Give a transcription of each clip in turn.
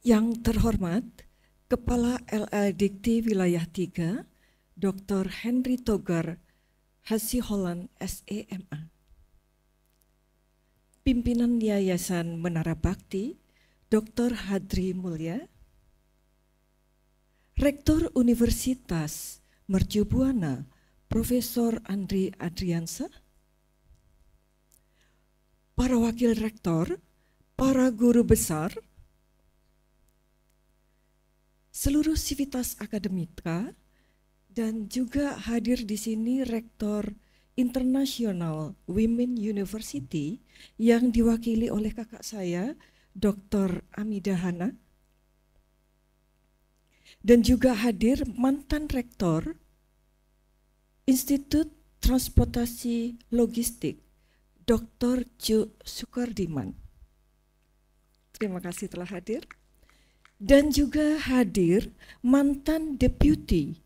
Yang terhormat, Kepala LLDikti Wilayah 3, Dr. Henry Togar Hasiholan SEMA. Pimpinan Yayasan Menara Bakti, Dr. Hadri Mulya. Rektor Universitas Mercu Buana, Profesor Andri Adriansa. Para wakil rektor, para guru besar, seluruh sivitas akademika, dan juga hadir di sini Rektor International Women University yang diwakili oleh kakak saya, Dr. Amida Hana. Dan juga hadir mantan Rektor Institut Transportasi Logistik, Dr. Ju Sukardiman. Terima kasih telah hadir. Dan juga hadir mantan Deputi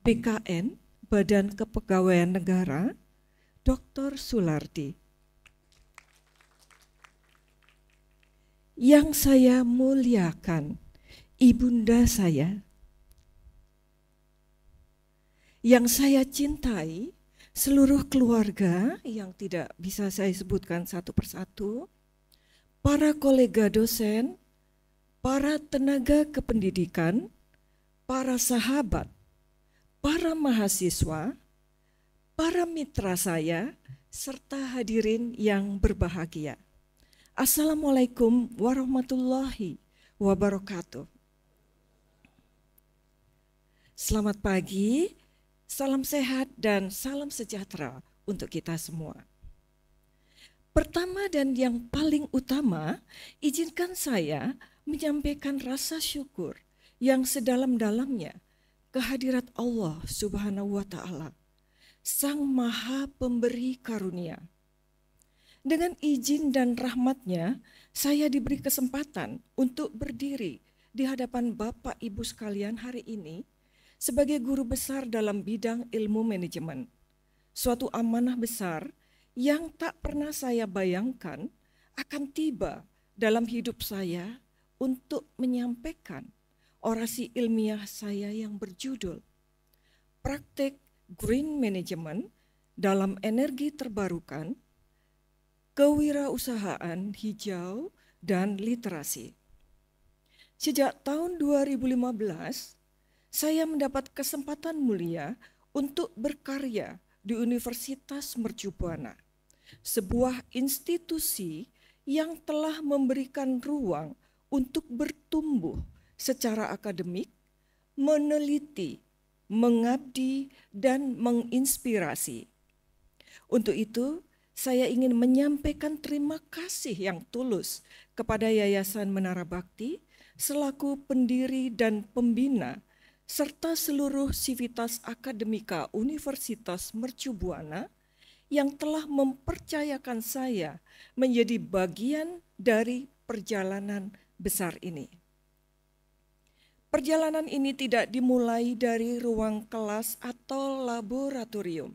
BKN, Badan Kepegawaian Negara, Dr. Sulardi. Yang saya muliakan, ibunda saya. Yang saya cintai, seluruh keluarga yang tidak bisa saya sebutkan satu persatu, para kolega dosen, para tenaga kependidikan, para sahabat, para mahasiswa, para mitra saya, serta hadirin yang berbahagia. Assalamualaikum warahmatullahi wabarakatuh. Selamat pagi, salam sehat dan salam sejahtera untuk kita semua. Pertama dan yang paling utama, izinkan saya menyampaikan rasa syukur yang sedalam-dalamnya kehadirat Allah Subhanahu wa Ta'ala, Sang Maha Pemberi Karunia. Dengan izin dan rahmatnya, saya diberi kesempatan untuk berdiri di hadapan Bapak Ibu sekalian hari ini sebagai guru besar dalam bidang ilmu manajemen. Suatu amanah besar yang tak pernah saya bayangkan akan tiba dalam hidup saya untuk menyampaikan orasi ilmiah saya yang berjudul Praktek Green Management dalam Energi Terbarukan, Kewirausahaan Hijau dan Literasi. Sejak tahun 2015, saya mendapat kesempatan mulia untuk berkarya di Universitas Mercu Buana, sebuah institusi yang telah memberikan ruang untuk bertumbuh secara akademik, meneliti, mengabdi, dan menginspirasi. Untuk itu, saya ingin menyampaikan terima kasih yang tulus kepada Yayasan Menara Bakti selaku pendiri dan pembina, serta seluruh sivitas akademika Universitas Mercu Buana yang telah mempercayakan saya menjadi bagian dari perjalanan besar ini. Perjalanan ini tidak dimulai dari ruang kelas atau laboratorium.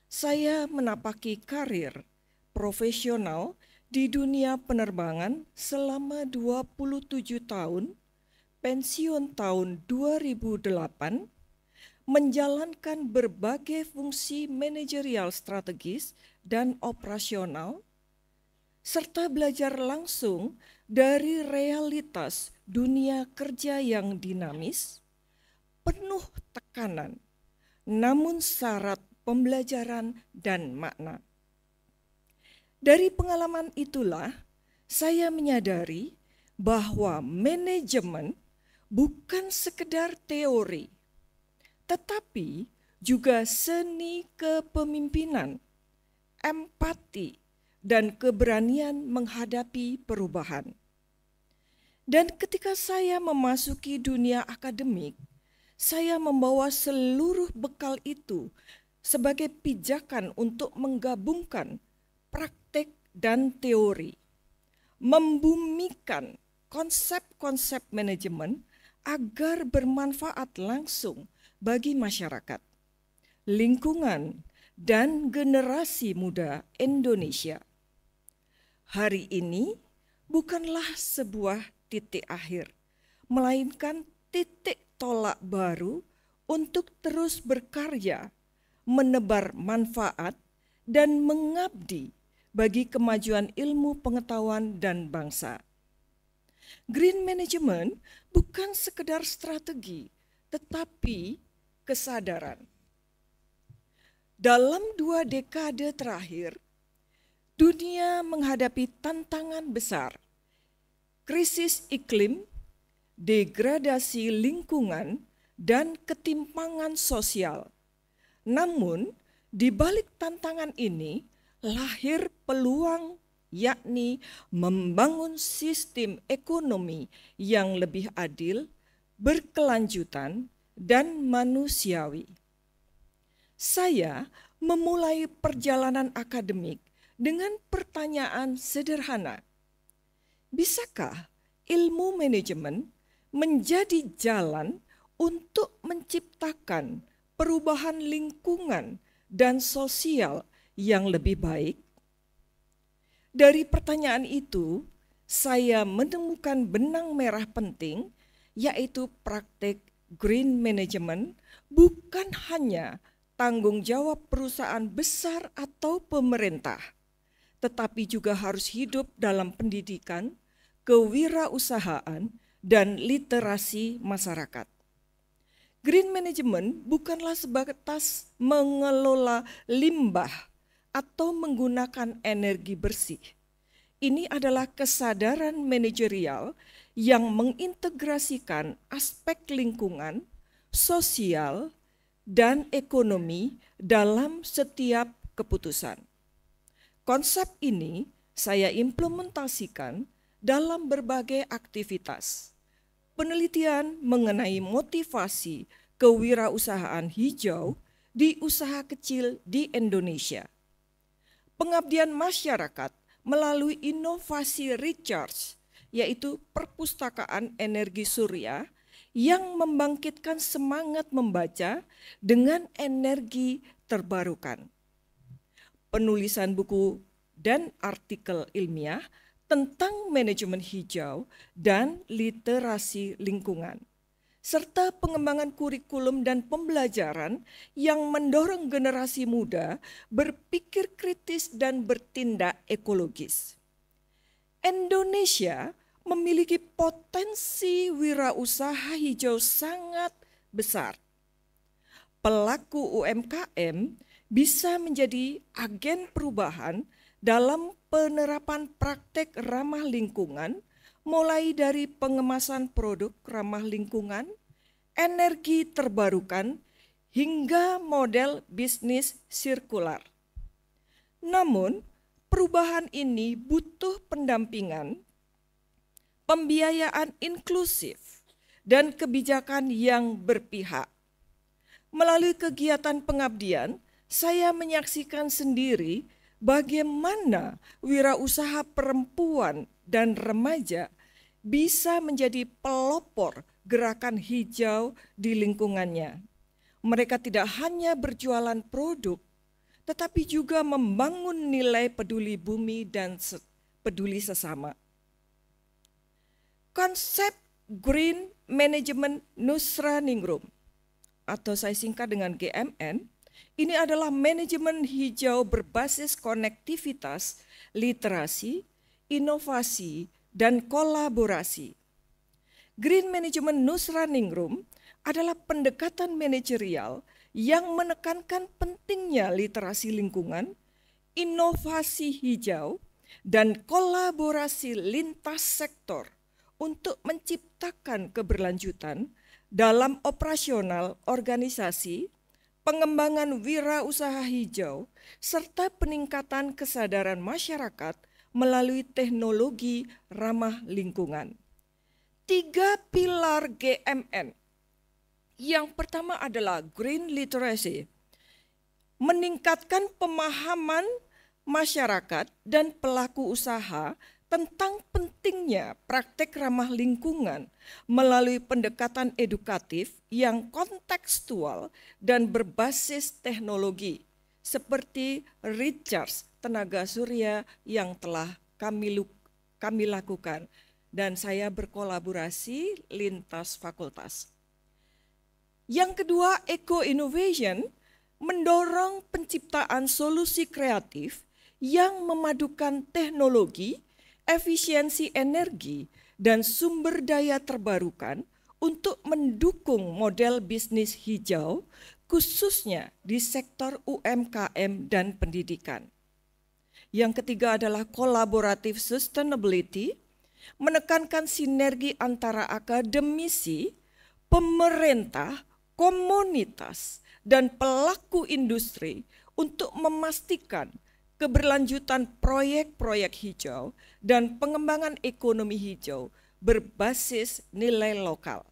Saya menapaki karir profesional di dunia penerbangan selama 27 tahun, pensiun tahun 2008, menjalankan berbagai fungsi manajerial strategis dan operasional, serta belajar langsung dari realitas dunia kerja yang dinamis, penuh tekanan, namun syarat pembelajaran dan makna. Dari pengalaman itulah, saya menyadari bahwa manajemen bukan sekedar teori, tetapi juga seni kepemimpinan, empati, dan keberanian menghadapi perubahan. Dan ketika saya memasuki dunia akademik, saya membawa seluruh bekal itu sebagai pijakan untuk menggabungkan praktek dan teori, membumikan konsep-konsep manajemen agar bermanfaat langsung bagi masyarakat, lingkungan, dan generasi muda Indonesia. Hari ini bukanlah sebuah titik akhir, melainkan titik tolak baru untuk terus berkarya, menebar manfaat, dan mengabdi bagi kemajuan ilmu pengetahuan dan bangsa. Green management bukan sekedar strategi, tetapi kesadaran. Dalam 2 dekade terakhir, dunia menghadapi tantangan besar, krisis iklim, degradasi lingkungan, dan ketimpangan sosial. Namun, di balik tantangan ini, lahir peluang, yakni membangun sistem ekonomi yang lebih adil, berkelanjutan, dan manusiawi. Saya memulai perjalanan akademik dengan pertanyaan sederhana. Bisakah ilmu manajemen menjadi jalan untuk menciptakan perubahan lingkungan dan sosial yang lebih baik? Dari pertanyaan itu, saya menemukan benang merah penting, yaitu praktek green management bukan hanya tanggung jawab perusahaan besar atau pemerintah, tetapi juga harus hidup dalam pendidikan, kewirausahaan, dan literasi masyarakat. Green management bukanlah sebatas mengelola limbah atau menggunakan energi bersih. Ini adalah kesadaran manajerial yang mengintegrasikan aspek lingkungan, sosial, dan ekonomi dalam setiap keputusan. Konsep ini saya implementasikan dalam berbagai aktivitas. Penelitian mengenai motivasi kewirausahaan hijau di usaha kecil di Indonesia. Pengabdian masyarakat melalui inovasi recharge, yaitu perpustakaan energi surya yang membangkitkan semangat membaca dengan energi terbarukan. Penulisan buku dan artikel ilmiah tentang manajemen hijau dan literasi lingkungan, serta pengembangan kurikulum dan pembelajaran yang mendorong generasi muda berpikir kritis dan bertindak ekologis. Indonesia memiliki potensi wirausaha hijau sangat besar. Pelaku UMKM bisa menjadi agen perubahan dalam penerapan praktek ramah lingkungan, mulai dari pengemasan produk ramah lingkungan, energi terbarukan, hingga model bisnis sirkular. Namun, perubahan ini butuh pendampingan, pembiayaan inklusif, dan kebijakan yang berpihak. Melalui kegiatan pengabdian, saya menyaksikan sendiri bagaimana wirausaha perempuan dan remaja bisa menjadi pelopor gerakan hijau di lingkungannya. Mereka tidak hanya berjualan produk, tetapi juga membangun nilai peduli bumi dan peduli sesama. Konsep Green Management Nusraningrum, atau saya singkat dengan GMN, ini adalah manajemen hijau berbasis konektivitas, literasi, inovasi, dan kolaborasi. Green Management Nusraningrum adalah pendekatan manajerial yang menekankan pentingnya literasi lingkungan, inovasi hijau, dan kolaborasi lintas sektor untuk menciptakan keberlanjutan dalam operasional organisasi, pengembangan wirausaha hijau, serta peningkatan kesadaran masyarakat melalui teknologi ramah lingkungan. 3 pilar GMN. Yang pertama adalah Green Literacy, meningkatkan pemahaman masyarakat dan pelaku usaha tentang pentingnya praktek ramah lingkungan melalui pendekatan edukatif yang kontekstual dan berbasis teknologi, seperti recharge tenaga surya yang telah kami lakukan dan saya berkolaborasi lintas fakultas. Yang kedua, eco-innovation mendorong penciptaan solusi kreatif yang memadukan teknologi, efisiensi energi, dan sumber daya terbarukan untuk mendukung model bisnis hijau, khususnya di sektor UMKM dan pendidikan. Yang ketiga adalah collaborative sustainability, menekankan sinergi antara akademisi, pemerintah, komunitas, dan pelaku industri untuk memastikan keberlanjutan proyek-proyek hijau dan pengembangan ekonomi hijau berbasis nilai lokal.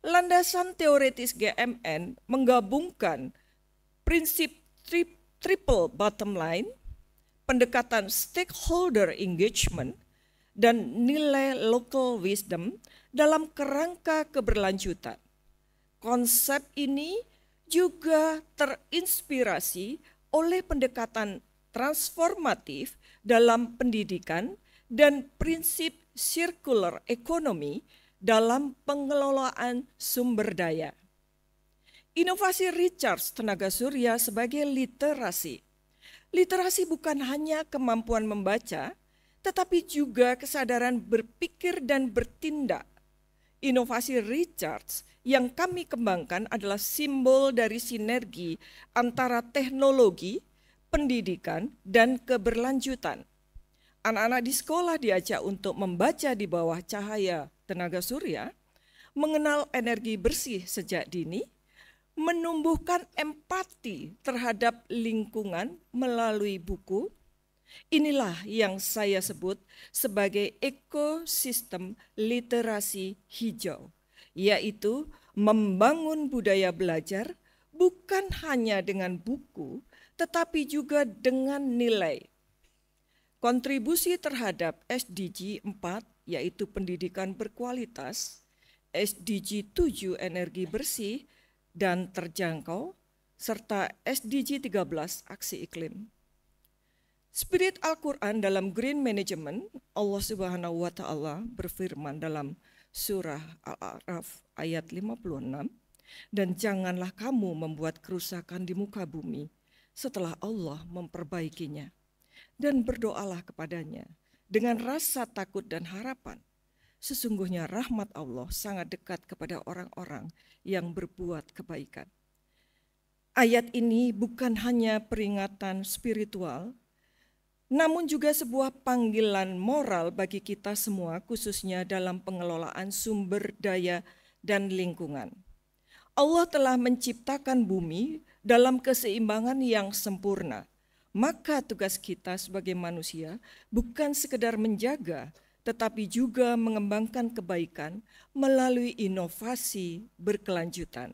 Landasan teoritis GMN menggabungkan prinsip triple bottom line, pendekatan stakeholder engagement, dan nilai local wisdom dalam kerangka keberlanjutan. Konsep ini juga terinspirasi oleh pendekatan transformatif dalam pendidikan dan prinsip circular economy dalam pengelolaan sumber daya. Inovasi recharge tenaga surya sebagai literasi. Literasi bukan hanya kemampuan membaca, tetapi juga kesadaran berpikir dan bertindak. Inovasi recharge yang kami kembangkan adalah simbol dari sinergi antara teknologi, pendidikan, dan keberlanjutan. Anak-anak di sekolah diajak untuk membaca di bawah cahaya tenaga surya, mengenal energi bersih sejak dini, menumbuhkan empati terhadap lingkungan melalui buku. Inilah yang saya sebut sebagai ekosistem literasi hijau, yaitu membangun budaya belajar bukan hanya dengan buku, tetapi juga dengan nilai. Kontribusi terhadap SDG 4, yaitu pendidikan berkualitas, SDG 7, energi bersih dan terjangkau, serta SDG 13, aksi iklim. Spirit Al-Quran dalam Green Management, Allah Subhanahu wa Ta'ala berfirman dalam surah Al-A'raf ayat 56, dan janganlah kamu membuat kerusakan di muka bumi setelah Allah memperbaikinya, dan berdoalah kepadanya dengan rasa takut dan harapan. Sesungguhnya rahmat Allah sangat dekat kepada orang-orang yang berbuat kebaikan. Ayat ini bukan hanya peringatan spiritual, namun juga sebuah panggilan moral bagi kita semua, khususnya dalam pengelolaan sumber daya dan lingkungan. Allah telah menciptakan bumi dalam keseimbangan yang sempurna. Maka tugas kita sebagai manusia bukan sekedar menjaga, tetapi juga mengembangkan kebaikan melalui inovasi berkelanjutan.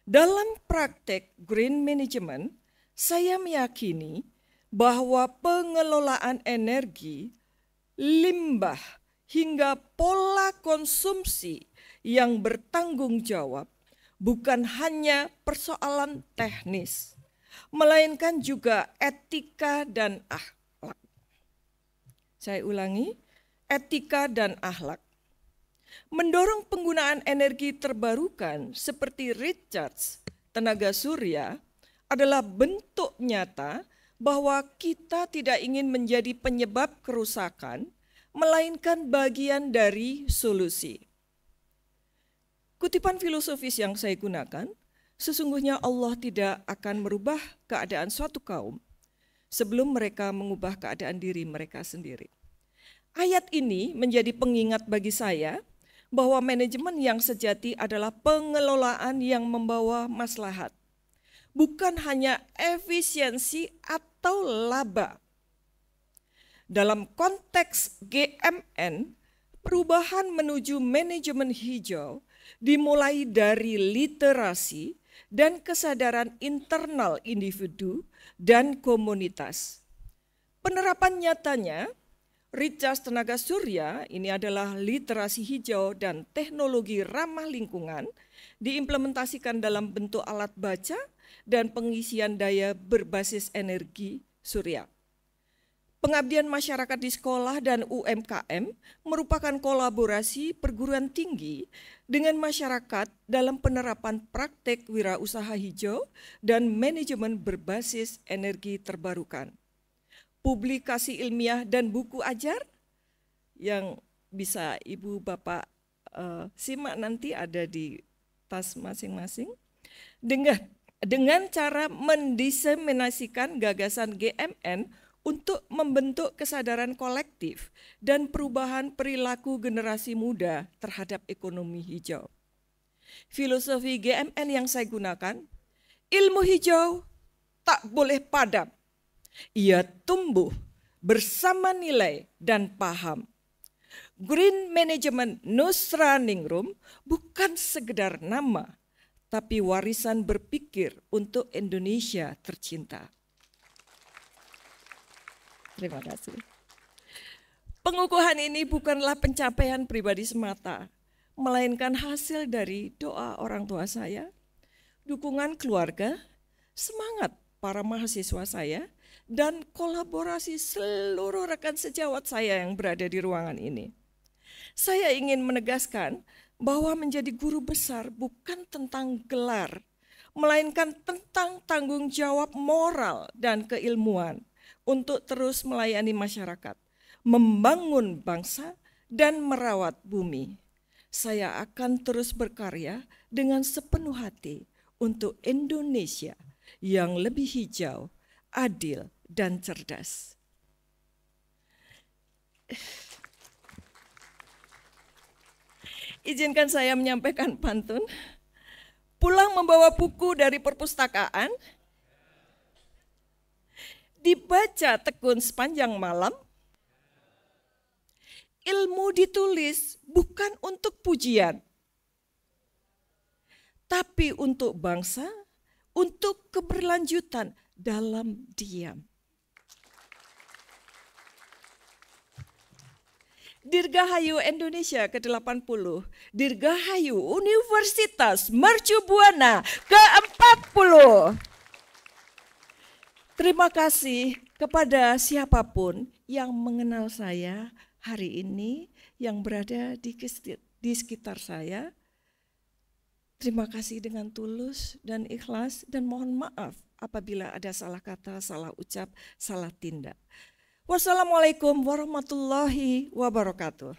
Dalam praktek green management, saya meyakini bahwa pengelolaan energi, limbah, hingga pola konsumsi yang bertanggung jawab bukan hanya persoalan teknis, melainkan juga etika dan akhlak. Saya ulangi, etika dan akhlak. Mendorong penggunaan energi terbarukan seperti recharge tenaga surya adalah bentuk nyata bahwa kita tidak ingin menjadi penyebab kerusakan, melainkan bagian dari solusi. Kutipan filosofis yang saya gunakan, sesungguhnya Allah tidak akan merubah keadaan suatu kaum sebelum mereka mengubah keadaan diri mereka sendiri. Ayat ini menjadi pengingat bagi saya bahwa manajemen yang sejati adalah pengelolaan yang membawa maslahat, bukan hanya efisiensi atau laba. Dalam konteks GMN, perubahan menuju manajemen hijau dimulai dari literasi dan kesadaran internal individu dan komunitas. Penerapan nyatanya, recharge tenaga surya ini adalah literasi hijau dan teknologi ramah lingkungan diimplementasikan dalam bentuk alat baca dan pengisian daya berbasis energi surya. Pengabdian masyarakat di sekolah dan UMKM merupakan kolaborasi perguruan tinggi dengan masyarakat dalam penerapan praktek wirausaha hijau dan manajemen berbasis energi terbarukan. Publikasi ilmiah dan buku ajar yang bisa Ibu Bapak simak nanti ada di tas masing-masing. Dengan cara mendiseminasikan gagasan GMN untuk membentuk kesadaran kolektif dan perubahan perilaku generasi muda terhadap ekonomi hijau. Filosofi GMN yang saya gunakan, ilmu hijau tak boleh padam. Ia tumbuh bersama nilai dan paham. Green Management Nusra Ningrum bukan sekedar nama, tapi warisan berpikir untuk Indonesia tercinta. Terima kasih. Pengukuhan ini bukanlah pencapaian pribadi semata, melainkan hasil dari doa orang tua saya, dukungan keluarga, semangat para mahasiswa saya, dan kolaborasi seluruh rekan sejawat saya yang berada di ruangan ini. Saya ingin menegaskan bahwa menjadi guru besar bukan tentang gelar, melainkan tentang tanggung jawab moral dan keilmuan untuk terus melayani masyarakat, membangun bangsa, dan merawat bumi. Saya akan terus berkarya dengan sepenuh hati untuk Indonesia yang lebih hijau, adil, dan cerdas. Izinkan saya menyampaikan pantun. Pulang membawa buku dari perpustakaan, dibaca tekun sepanjang malam, ilmu ditulis bukan untuk pujian, tapi untuk bangsa, untuk keberlanjutan dalam diam. Dirgahayu Indonesia ke-80, Dirgahayu Universitas Mercu Buana ke-40. Terima kasih kepada siapapun yang mengenal saya hari ini, yang berada di sekitar saya. Terima kasih dengan tulus dan ikhlas, dan mohon maaf apabila ada salah kata, salah ucap, salah tindak. Wassalamualaikum warahmatullahi wabarakatuh.